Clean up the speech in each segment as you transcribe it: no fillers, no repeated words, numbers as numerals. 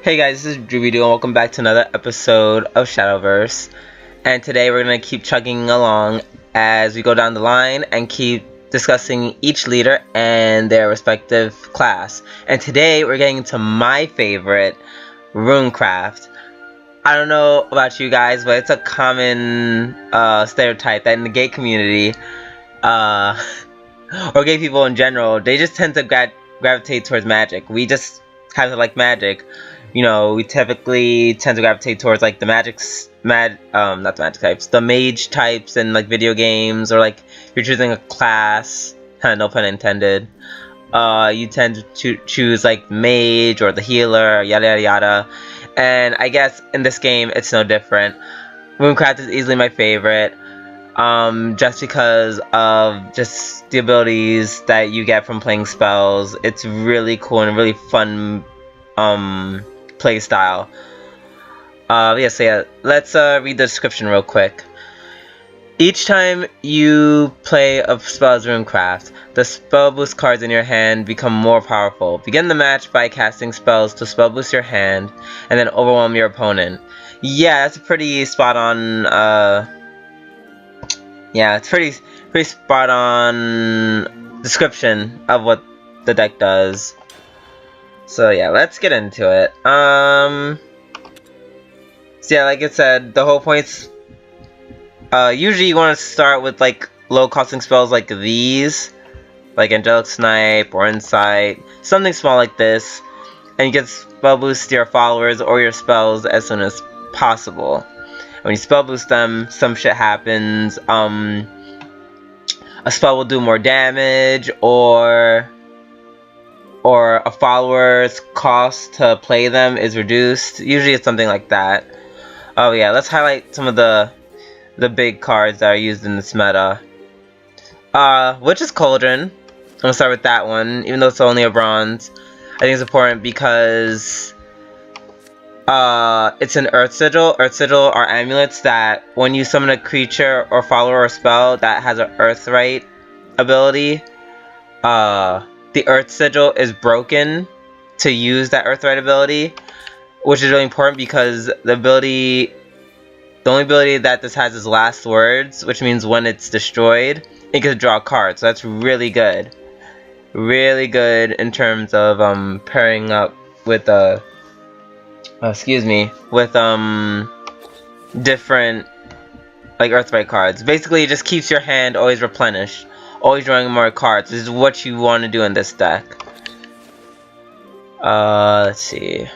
Hey guys, this is Drew and welcome back to another episode of Shadowverse. And today we're going to keep chugging along as we go down the line and keep discussing each leader and their respective class. And today we're getting into my favorite, Runecraft. I don't know about you guys, but it's a common stereotype that in the gay community, or gay people in general, they just tend to gravitate towards magic. We just have to like magic. You know, we typically tend to gravitate towards like the not the magic types, the mage types in like video games, or like you're choosing a class, kind of no pun intended. You tend to choose like mage or the healer, yada yada yada. And I guess in this game it's no different. Runecraft is easily my favorite, just because of just the abilities that you get from playing spells. It's really cool and really fun play style. So let's read the description real quick. Each time you play a spell as Runecraft, the spell boost cards in your hand become more powerful. Begin the match by casting spells to spell boost your hand, and then overwhelm your opponent. Yeah, that's a pretty spot on. Yeah, it's pretty spot on description of what the deck does. So yeah, let's get into it. So yeah, like I said, the whole point's usually you want to start with like low costing spells like these, like Angelic Snipe or Insight, something small like this, and you get spell boost your followers or your spells as soon as possible. And when you spell boost them, some shit happens. A spell will do more damage, or a follower's cost to play them is reduced. Usually it's something like that. Oh yeah, let's highlight some of the big cards that are used in this meta. Witch's Cauldron. I'm gonna start with that one, even though it's only a bronze. I think it's important because it's an Earth Sigil. Earth Sigil are amulets that when you summon a creature or follower or spell that has an Earthright ability, the Earth Sigil is broken to use that Earthright ability, which is really important because the only ability that this has is Last Words, which means when it's destroyed, it can draw a card. So that's really good. Really good in terms of pairing up with different like Earthright cards. Basically, it just keeps your hand always replenished. Always drawing more cards. This is what you want to do in this deck. Let's see.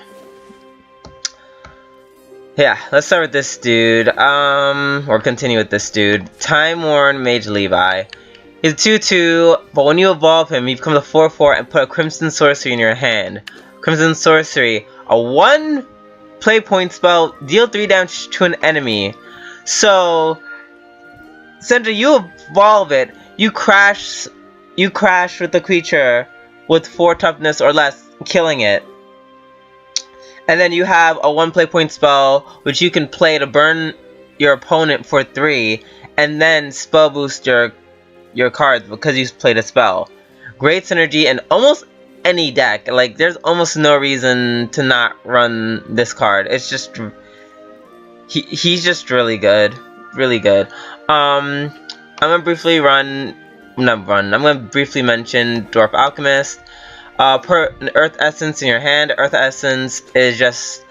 Yeah, let's start with this dude. Or continue with this dude. Time Worn Mage Levi. He's a 2/2, but when you evolve him, he becomes a 4/4 and put a Crimson Sorcery in your hand. Crimson Sorcery, a 1 play point spell, deal 3 damage to an enemy. So, essentially, you evolve it. You crash with the creature with 4 toughness or less, killing it. And then you have a 1 play point spell, which you can play to burn your opponent for 3, and then spell boost your cards because you played a spell. Great synergy in almost any deck. Like, there's almost no reason to not run this card. It's just he's just really good, really good. I'm gonna briefly mention Dwarf Alchemist. Put an Earth Essence in your hand. Earth Essence is just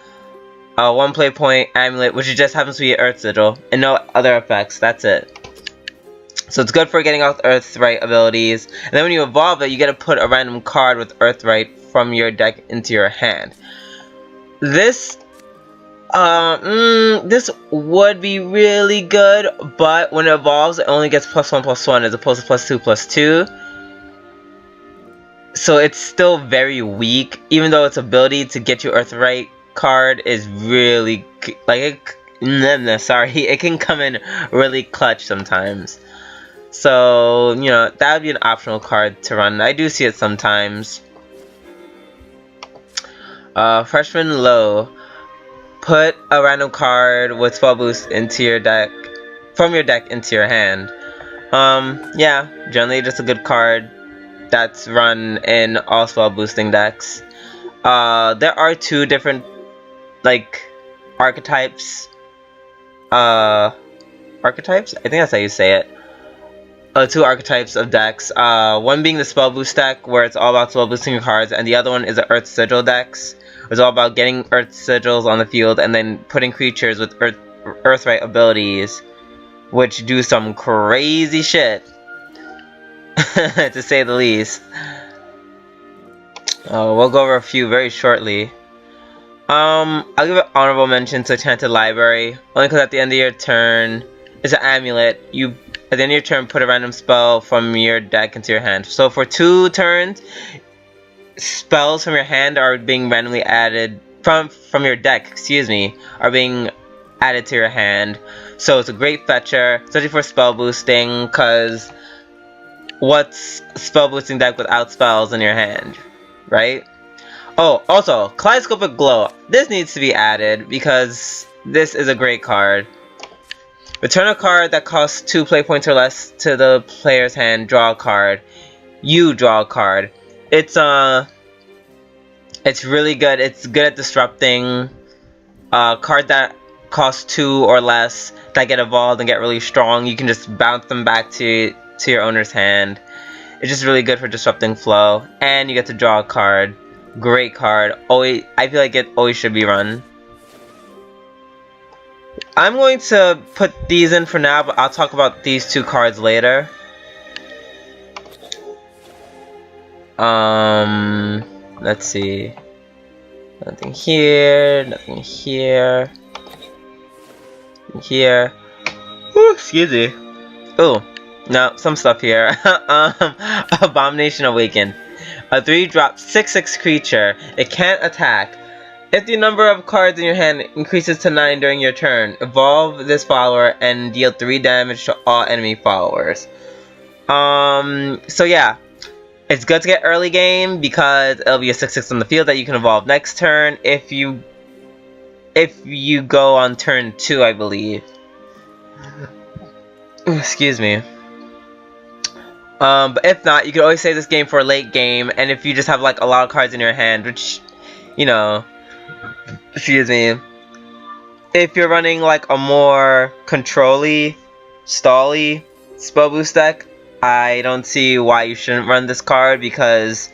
a 1 play point amulet, which just happens to be an Earth Sigil, and no other effects. That's it. So it's good for getting out Earthright abilities. And then when you evolve it, you get to put a random card with Earthright from your deck into your hand. This would be really good, but when it evolves, it only gets +1/+1 as opposed to +2/+2. So it's still very weak, even though its ability to get your Earthright card is really it can come in really clutch sometimes. So, you know, that would be an optional card to run. I do see it sometimes. Freshman Low. Put a random card with spell boost into your deck, from your deck into your hand. Yeah, generally just a good card that's run in all spell boosting decks. There are two different like archetypes. Archetypes? I think that's how you say it. Two archetypes of decks. One being the spell boost deck, where it's all about spell boosting your cards, and the other one is the Earth Sigil decks. It's all about getting Earth Sigils on the field and then putting creatures with Earthright abilities, which do some crazy shit, to say the least. We'll go over a few very shortly. I'll give an honorable mention to Enchanted Library, only because at the end of your turn, it's an amulet. You, at the end of your turn, put a random spell from your deck into your hand. So for 2 turns, spells from your hand are being randomly added, from your deck, excuse me, are being added to your hand. So it's a great fetcher, especially for spell boosting, because what's spell boosting deck without spells in your hand, right? Oh, also, Kaleidoscopic Glow. This needs to be added because this is a great card. Return a card that costs 2 play points or less to the player's hand. Draw a card. You draw a card. It's really good. It's good at disrupting. Card that costs 2 or less that get evolved and get really strong. You can just bounce them back to your owner's hand. It's just really good for disrupting flow, and you get to draw a card. Great card. Always, I feel like it always should be run. I'm going to put these in for now, but I'll talk about these 2 cards later. Let's see. Nothing here, nothing here. Here. Ooh, excuse me. Ooh, no, some stuff here. Abomination Awakened. A 3-drop 6/6 creature. It can't attack. If the number of cards in your hand increases to 9 during your turn, evolve this follower and deal 3 damage to all enemy followers. So yeah. It's good to get early game because it'll be a 6/6 on the field that you can evolve next turn if you go on turn 2, I believe. Excuse me. But if not, you can always save this game for a late game, and if you just have like a lot of cards in your hand, which, you know, excuse me, if you're running like a more control-y, stall-y spell boost deck, I don't see why you shouldn't run this card, because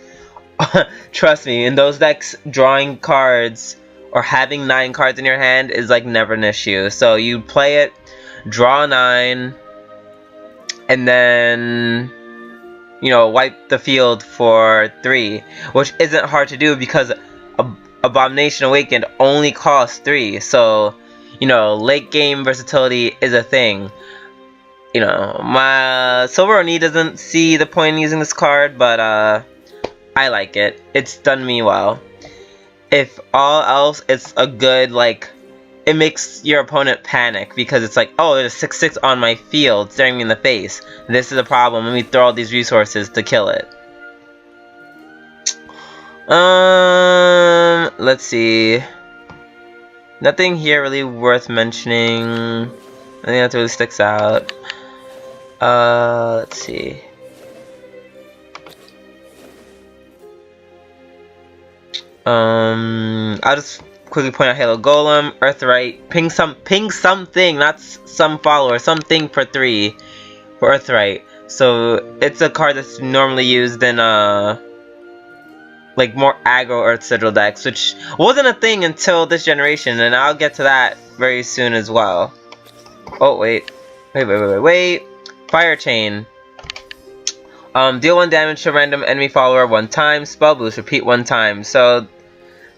trust me, in those decks, drawing cards or having 9 cards in your hand is like never an issue. So you play it, draw 9, and then, you know, wipe the field for 3, which isn't hard to do because Abomination Awakened only costs 3. So, you know, late game versatility is a thing. You know, my Silver Oni doesn't see the point in using this card, but I like it. It's done me well. If all else, it's a good, like, it makes your opponent panic because it's like, oh, there's a 6/6 on my field staring me in the face. This is a problem. Let me throw all these resources to kill it. Let's see. Nothing here really worth mentioning. I think that really sticks out. Let's see. I'll just quickly point out Halo Golem, Earthright, ping something, not some follower, something for 3 for Earthright. So it's a card that's normally used in like more aggro Earth Sigil decks, which wasn't a thing until this generation, and I'll get to that very soon as well. Oh wait. Fire Chain. Deal 1 damage to random enemy follower 1 time. Spell boost, repeat 1 time. So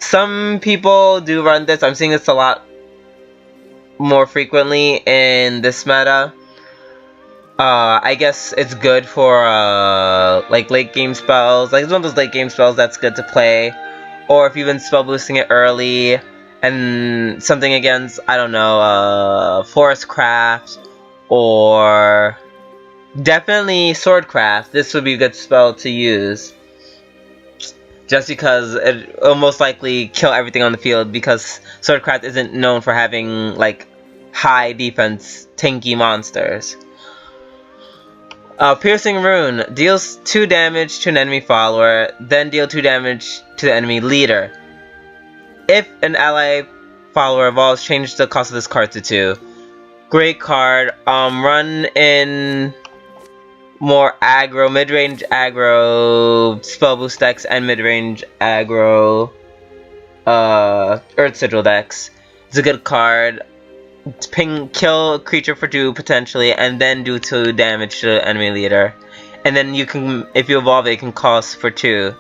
some people do run this. I'm seeing this a lot more frequently in this meta. I guess it's good for like late game spells. Like it's one of those late game spells that's good to play. Or if you've been spell boosting it early and something against, I don't know, Forestcraft or definitely Swordcraft, this would be a good spell to use. Just because it will most likely kill everything on the field, because Swordcraft isn't known for having like high defense tanky monsters. Piercing Rune deals 2 damage to an enemy follower, then deal 2 damage to the enemy leader. If an ally follower evolves, change the cost of this card to 2. Great card. Run in more aggro, mid-range aggro, spell boost decks, and mid-range aggro, Earth Sigil decks. It's a good card. Kill a creature for 2 potentially, and then do 2 damage to the enemy leader. And then you can, if you evolve it, it can cost for 2.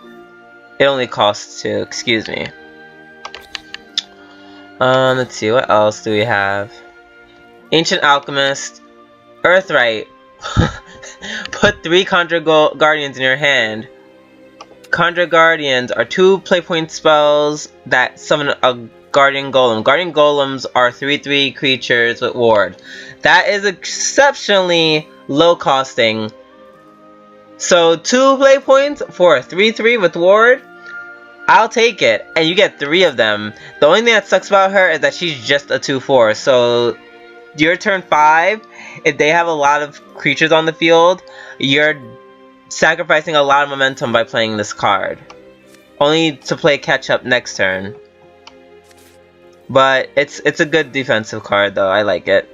It only costs 2, excuse me. Let's see, what else do we have? Ancient Alchemist, Earthright. Put 3 Conjure Guardians in your hand. Conjure Guardians are 2 play point spells that summon a Guardian Golem. Guardian Golems are 3/3 creatures with ward. That is exceptionally low costing. So 2 play points for a 3/3 with ward, I'll take it. And you get 3 of them. The only thing that sucks about her is that she's just a 2/4. So your turn 5, if they have a lot of creatures on the field, you're sacrificing a lot of momentum by playing this card. Only to play catch up next turn. But it's a good defensive card though, I like it.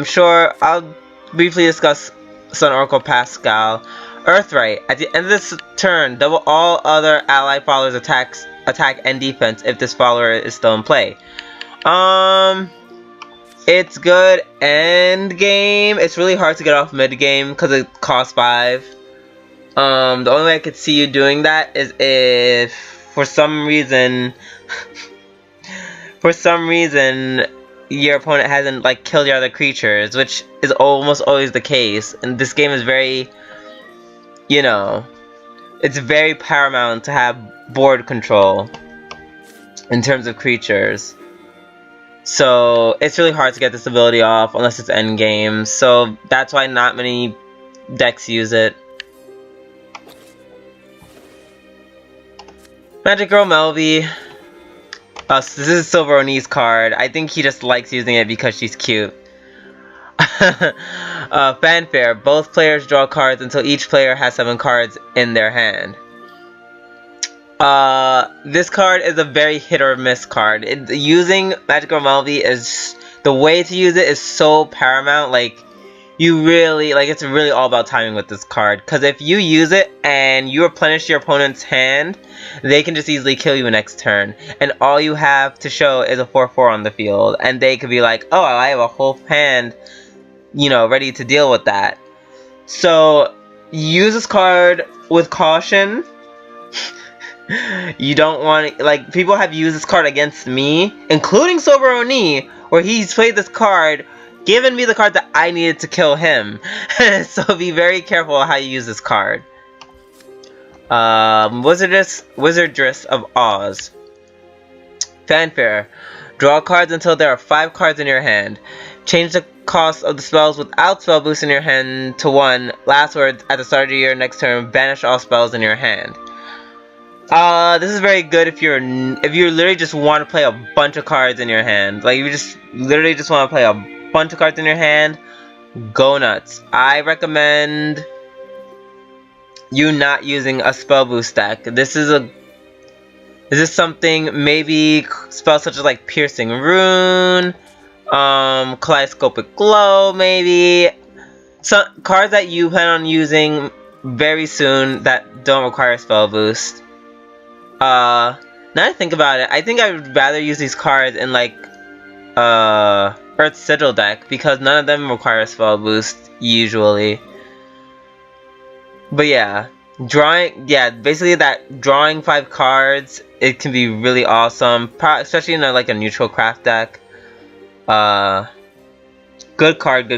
Sure, I'll briefly discuss Sun Oracle Pascal. Earthright, at the end of this turn, double all other ally followers' attack and defense if this follower is still in play. It's good end game. It's really hard to get off mid game because it costs 5. The only way I could see you doing that is if for some reason your opponent hasn't like killed your other creatures, which is almost always the case. And this game is very, you know, it's very paramount to have board control in terms of creatures. So it's really hard to get this ability off unless it's endgame. So that's why not many decks use it. Magic Girl Melvie. So this is Silver Oni's card. I think he just likes using it because she's cute. Fanfare. Both players draw cards until each player has 7 cards in their hand. This card is a very hit or miss card. Using Magic Girl Melvie is, the way to use it is so paramount. Like, you really, like, it's really all about timing with this card. Because if you use it and you replenish your opponent's hand, they can just easily kill you next turn. And all you have to show is a 4/4 on the field. And they could be like, oh, I have a whole hand, you know, ready to deal with that. So, use this card with caution. You don't want to, like, people have used this card against me, including Silver Oni, where he's played this card, given me the card that I needed to kill him. So be very careful how you use this card. Wizardress of Oz. Fanfare. Draw cards until there are 5 cards in your hand. Change the cost of the spells without spell boost in your hand to 1. Last word, at the start of your next turn, banish all spells in your hand. This is very good if you literally just want to play a bunch of cards in your hand. Like, you just literally just want to play a bunch of cards in your hand. Go nuts. I recommend you not using a spell boost deck. This is something, maybe spells such as like Piercing Rune, Kaleidoscopic Glow, maybe. Some cards that you plan on using very soon that don't require spell boost. Now that I think about it, I think I would rather use these cards in like Earth Sigil deck because none of them require a spell boost usually. But yeah, basically that drawing 5 cards, it can be really awesome, especially in like a neutral craft deck. Good card.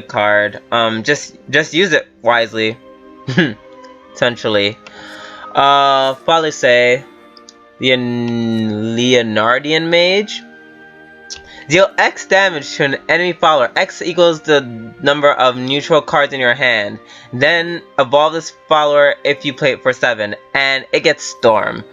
Just use it wisely. Essentially. Falise. The Leonardian Mage. Deal X damage to an enemy follower. X equals the number of neutral cards in your hand. Then evolve this follower if you play it for 7. And it gets Storm.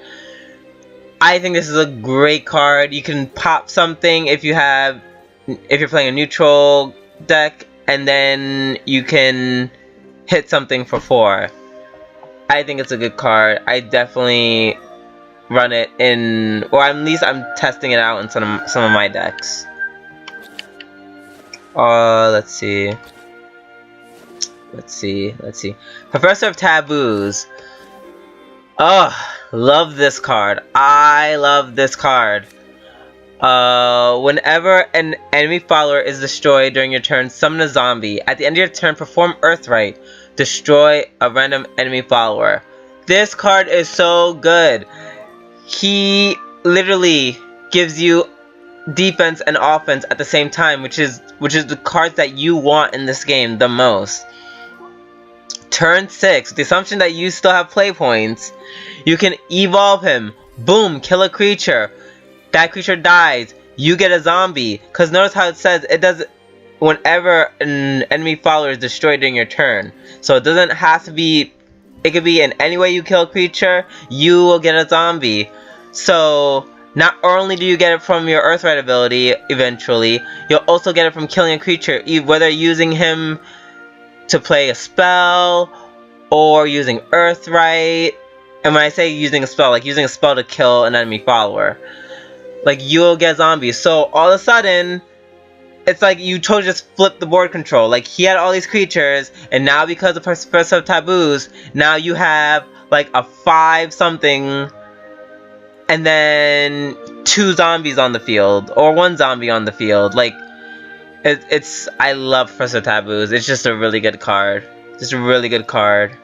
I think this is a great card. You can pop something if you're playing a neutral deck. And then you can hit something for 4. I think it's a good card. I definitely run it in, or at least I'm testing it out in some of my decks. Let's see. Professor of Taboos. Oh, love this card. I love this card. Whenever an enemy follower is destroyed during your turn, summon a zombie. At the end of your turn, perform Earthright. Destroy a random enemy follower. This card is so good. He literally gives you defense and offense at the same time, which is the cards that you want in this game the most. Turn 6, with the assumption that you still have play points, you can evolve him. Boom, kill a creature. That creature dies. You get a zombie. Because notice how it says it does whenever an enemy follower is destroyed during your turn. So it doesn't have to be, it could be in any way you kill a creature, you will get a zombie. So not only do you get it from your Earthright ability eventually, you'll also get it from killing a creature, whether using him to play a spell or using Earthright. And when I say using a spell, like using a spell to kill an enemy follower, like you'll get zombies. So all of a sudden, it's like you totally just flip the board control. Like he had all these creatures, and now because of Professor of Taboos, now you have like a 5 something, and then 2 zombies on the field, or 1 zombie on the field. Like it's I love Professor of Taboos. It's just a really good card. Just a really good card.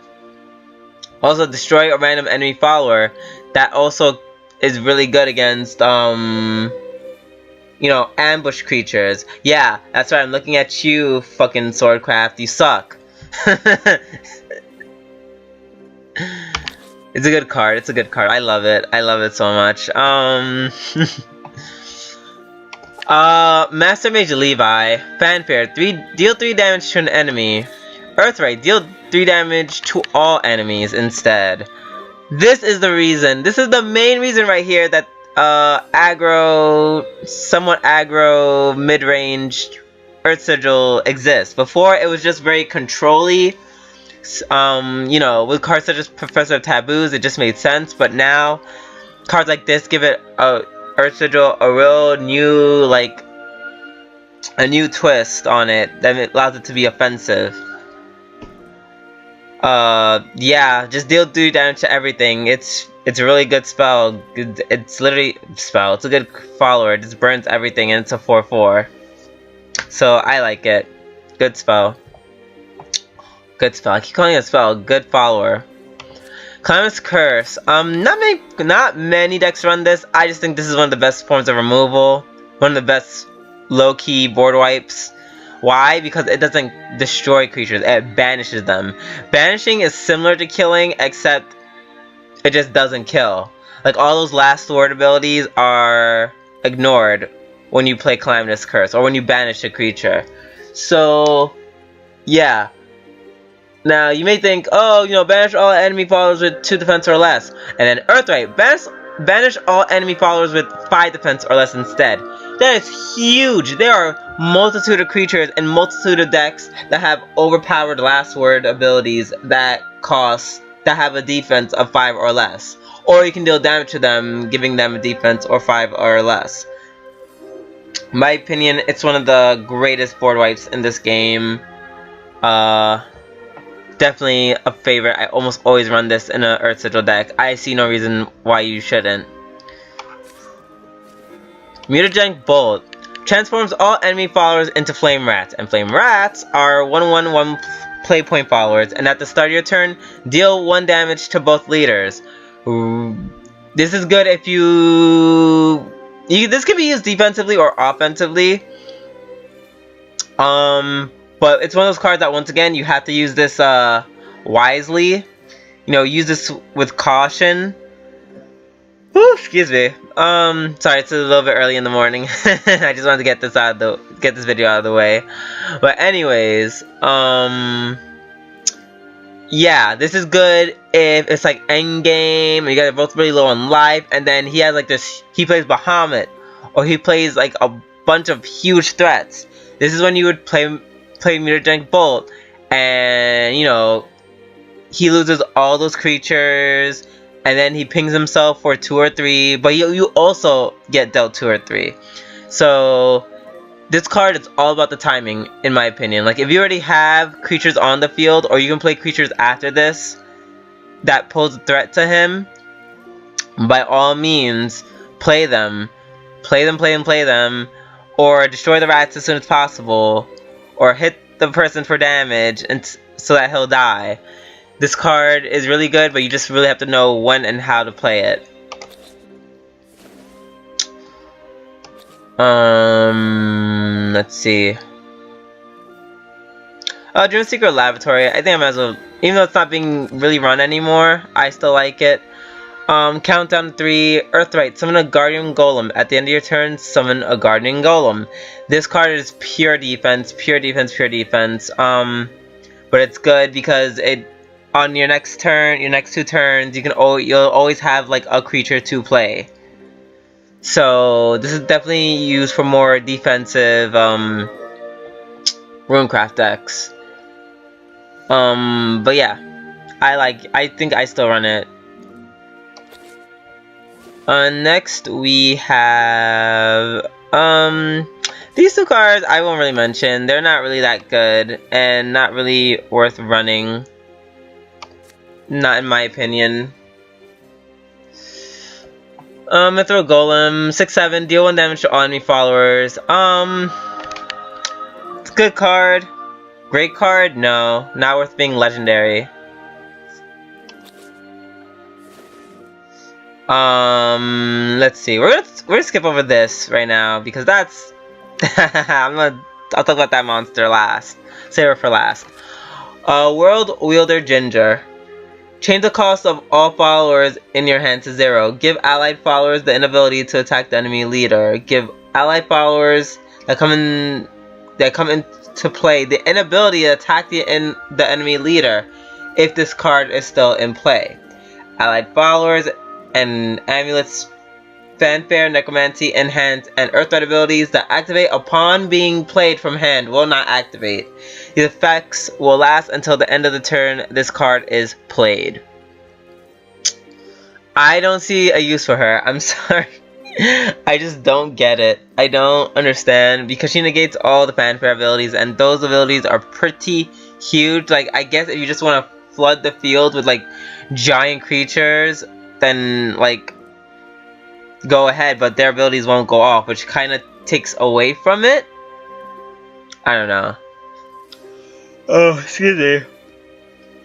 Also, destroy a random enemy follower. That also is really good against you know, ambush creatures. Yeah, that's right, I'm looking at you, fucking Swordcraft, you suck. It's a good card, it's a good card, I love it so much. Master Mage Levi, Fanfare, deal 3 damage to an enemy. Earthright, deal 3 damage to all enemies instead. This is the reason, this is the main reason right here that somewhat aggro, mid-range Earth Sigil exists. Before, it was just very control-y. You know, with cards such as Professor of Taboos, it just made sense. But now, cards like this give it Earth Sigil a real new, like, a new twist on it that allows it to be offensive. Yeah, just deal 3 damage to everything. It's a really good spell. It's literally spell. It's a good follower. It just burns everything, and it's a 4/4. So I like it. Good spell. Good spell. I keep calling it a spell. Good follower. Calamitous Curse. Not many decks run this. I just think this is one of the best forms of removal. One of the best low-key board wipes. Why? Because it doesn't destroy creatures. It banishes them. Banishing is similar to killing, except it just doesn't kill. Like, all those last word abilities are ignored when you play Calamitous Curse, or when you banish a creature. So, yeah. Now, you may think, oh, you know, banish all enemy followers with 2 defense or less. And then Earthright, banish all enemy followers with 5 defense or less instead. That is huge! There are multitude of creatures and multitude of decks that have overpowered last word abilities that have a defense of 5 or less. Or you can deal damage to them, giving them a defense or 5 or less. In my opinion, it's one of the greatest board wipes in this game. Definitely a favorite. I almost always run this in an Earth Sigil deck. I see no reason why you shouldn't. Mutagenic Bolt transforms all enemy followers into Flame Rats, and Flame Rats are 1/1/1 play point followers, and at the start of your turn, deal 1 damage to both leaders. This is good if this can be used defensively or offensively. But it's one of those cards that, once again, you have to use this wisely. You know, use this with caution. Whew, excuse me. Sorry, it's a little bit early in the morning. I just wanted to get this video out of the way. But anyways, yeah, this is good if it's like endgame and you guys are both really low on life, and then he has like this, he plays Bahamut, or he plays like a bunch of huge threats. This is when you would play Mutagenic Bolt, and you know, he loses all those creatures, and then he pings himself for 2 or 3, but you also get dealt 2 or 3. So this card is all about the timing, in my opinion. Like, if you already have creatures on the field, or you can play creatures after this that pose a threat to him, by all means, play them. Play them, or destroy the rats as soon as possible, or hit the person for damage and so that he'll die. This card is really good, but you just really have to know when and how to play it. Let's see. Dream Secret Laboratory. I think I might as well, even though it's not being really run anymore, I still like it. Countdown to 3, Earthright, summon a Guardian Golem. At the end of your turn, summon a Guardian Golem. This card is pure defense, pure defense, pure defense. But it's good because it, on your next turn, your next 2 turns, you'll always have like a creature to play. So this is definitely used for more defensive Runecraft decks. But yeah, I think I still run it. Next we have these 2 cards I won't really mention. They're not really that good and not really worth running. Not in my opinion. Mythril Golem, 6/7, deal 1 damage to all enemy followers. It's a good card. Great card? No. Not worth being legendary. Let's see. We're gonna skip over this right now because that's I'll talk about that monster last. Save it for last. World Wielder Ginger. Change the cost of all followers in your hand to 0. Give allied followers the inability to attack the enemy leader. Give allied followers that come into play the inability to attack the enemy leader if this card is still in play. Allied followers and amulets, fanfare, necromancy, enhance, and earthright abilities that activate upon being played from hand will not activate. These effects will last until the end of the turn this card is played. I don't see a use for her. I'm sorry. I just don't get it. I don't understand because she negates all the fanfare abilities, and those abilities are pretty huge. Like, I guess if you just want to flood the field with like giant creatures, then like go ahead, but their abilities won't go off, which kind of takes away from it. I don't know. Oh, excuse me.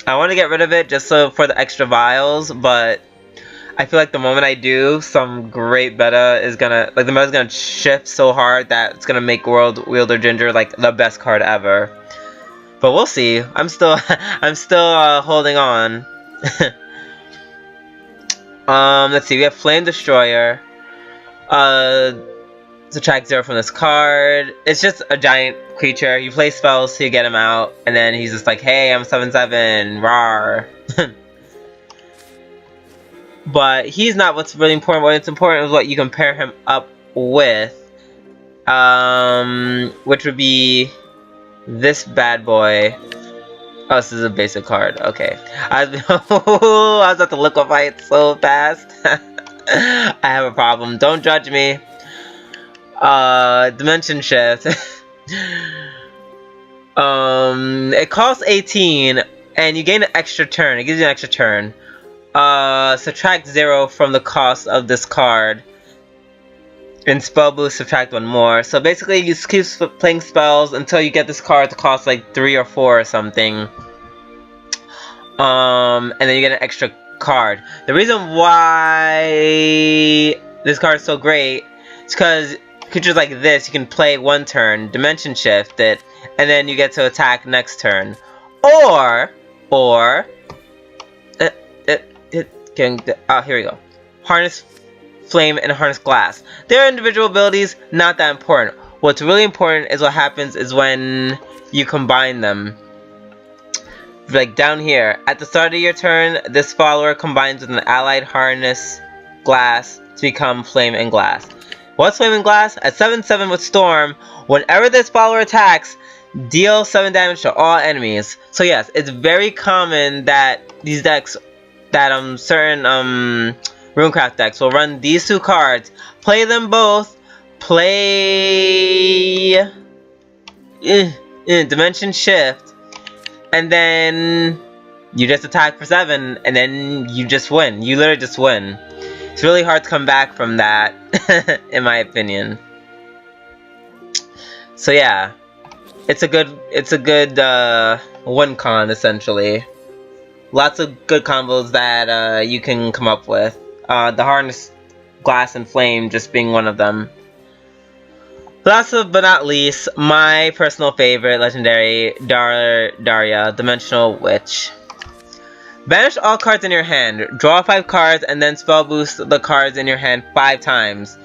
I want to get rid of it just so for the extra vials, but I feel like the moment I do, some great meta is gonna, like, the meta's gonna shift so hard that it's gonna make World Wielder Ginger like the best card ever. But we'll see. I'm still holding on. Let's see. We have Flame Destroyer. Subtract 0 from this card. It's just a giant creature. You play spells so you get him out, and then he's just like, hey, I'm 7/7, rawr. But he's not what's really important. What's important is what you can pair him up with, which would be this bad boy. Oh, this is a basic card. Okay. I was about to liquefy it so fast. I have a problem. Don't judge me. Dimension Shift. It costs 18, and you gain an extra turn. It gives you an extra turn. Subtract 0 from the cost of this card. In Spell Boost, subtract 1 more. So basically, you just keep playing spells until you get this card to cost like 3 or 4 or something. And then you get an extra card. The reason why this card is so great is because creatures like this, you can play 1 turn, Dimension Shift it, and then you get to attack next turn. Or here we go. Harness Flame and Harness Glass. Their individual abilities, not that important. What's really important is what happens is when you combine them. Like down here, at the start of your turn, this follower combines with an allied Harness Glass to become Flame and Glass. What's Flame and Glass? At 7/7 with Storm, whenever this follower attacks, deal 7 damage to all enemies. So yes, it's very common that these decks certain Runecraft decks will run these two cards, play them both, play Dimension Shift, and then you just attack for 7, and then you just win. You literally just win. It's really hard to come back from that, in my opinion. So yeah, it's a good win con essentially. Lots of good combos that you can come up with. The Harness, Glass, and Flame just being one of them. Last but not least, my personal favorite legendary, Daria, Dimensional Witch. Banish all cards in your hand, draw 5 cards, and then spell boost the cards in your hand 5 times.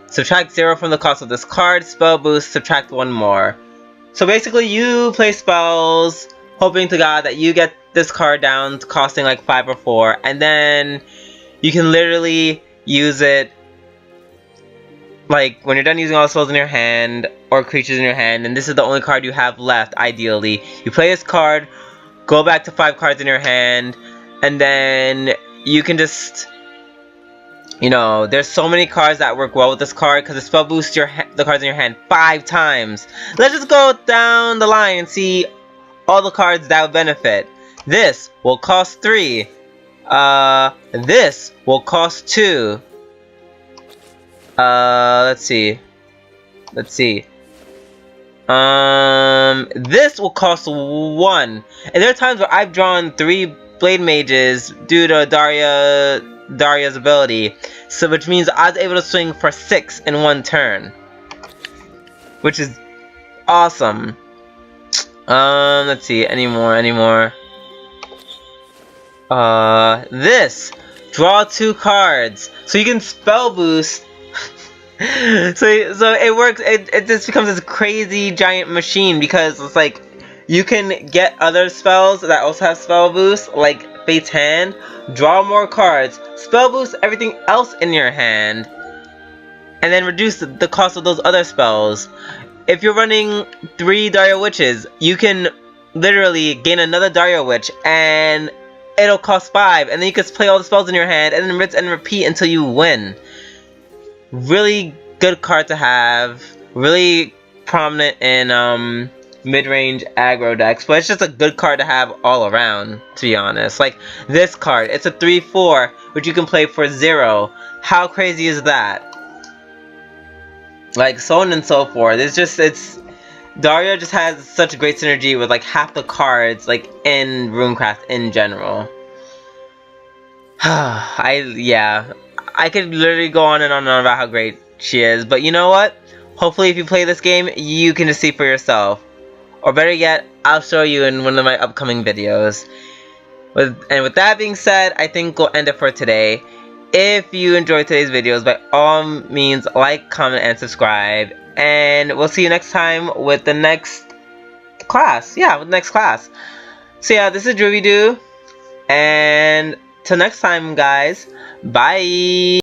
Subtract 0 from the cost of this card, spell boost, subtract 1 more. So basically you play spells, hoping to God that you get this card down to costing like 5 or 4, and then you can literally use it like when you're done using all the spells in your hand or creatures in your hand, and this is the only card you have left. Ideally, you play this card, go back to 5 cards in your hand, and then you can just, you know, there's so many cards that work well with this card because it spell boosts the cards in your hand 5 times. Let's just go down the line and see all the cards that would benefit. This will cost 3. This will cost 2. Let's see. This will cost 1. And there are times where I've drawn 3 Blade Mages due to Daria's ability. So which means I was able to swing for 6 in 1 turn. Which is awesome. Let's see, any more. This. Draw 2 cards. So you can spell boost. so it works, it just becomes this crazy giant machine because it's like you can get other spells that also have spell boost, like Fate's Hand, draw more cards, spell boost everything else in your hand, and then reduce the cost of those other spells. If you're running 3 Daria Witches, you can literally gain another Daria Witch and it'll cost 5, and then you can play all the spells in your hand and then rinse and repeat until you win. Really good card to have, really prominent in mid-range aggro decks, but it's just a good card to have all around, to be honest. Like this card, it's a 3/4, which you can play for 0. How crazy is that? Like so on and so forth. Daria just has such great synergy with like half the cards like in Runecraft in general. I could literally go on and on about how great she is, but you know what? Hopefully if you play this game, you can just see for yourself. Or better yet, I'll show you in one of my upcoming videos. And with that being said, I think we'll end it for today. If you enjoyed today's videos, by all means, like, comment, and subscribe. And we'll see you next time with the next class. Yeah, with the next class. So yeah, this is Droovy Doo. And till next time, guys. Bye!